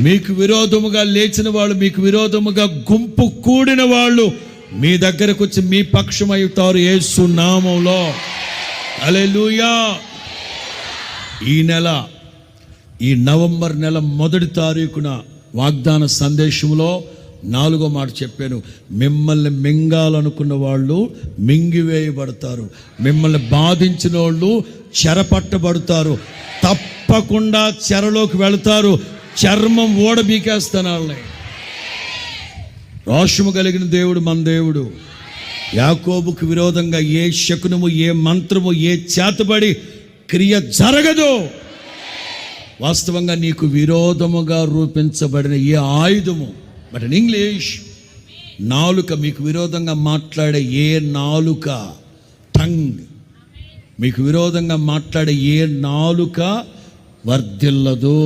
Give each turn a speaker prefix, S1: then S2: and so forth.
S1: మీకు విరోధముగా లేచిన వాళ్ళు, మీకు విరోధముగా గుంపు కూడిన వాళ్ళు మీ దగ్గరకు వచ్చి మీ పక్షమవుతారు యేసు నామములో. హల్లెలూయా. ఈ నవంబర్ నెల 1వ తారీఖున వాగ్దాన సందేశంలో 4వ మాట చెప్పాను. మిమ్మల్ని మింగాలనుకున్న వాళ్ళు మింగివేయబడతారు, మిమ్మల్ని బాధించిన వాళ్ళు చెరపట్టబడతారు, తప్పకుండా చెరలోకి వెళతారు. చర్మం ఓడబీకేస్తాను వాళ్ళని. రోషము కలిగిన దేవుడు మన దేవుడు. యాకోబుకు విరోధంగా ఏ శకునము, ఏ మంత్రము, ఏ చేతబడి క్రియ జరగదు. వాస్తవంగా నీకు విరోధముగా రూపించబడిన ఏ ఆయుధము, బట్ ఇన్ ఇంగ్లీష్ నాలుక, మీకు విరోధంగా మాట్లాడే ఏ నాలుక, టంగ్, మీకు విరోధంగా మాట్లాడే ఏ నాలుక వర్ధిల్లదు.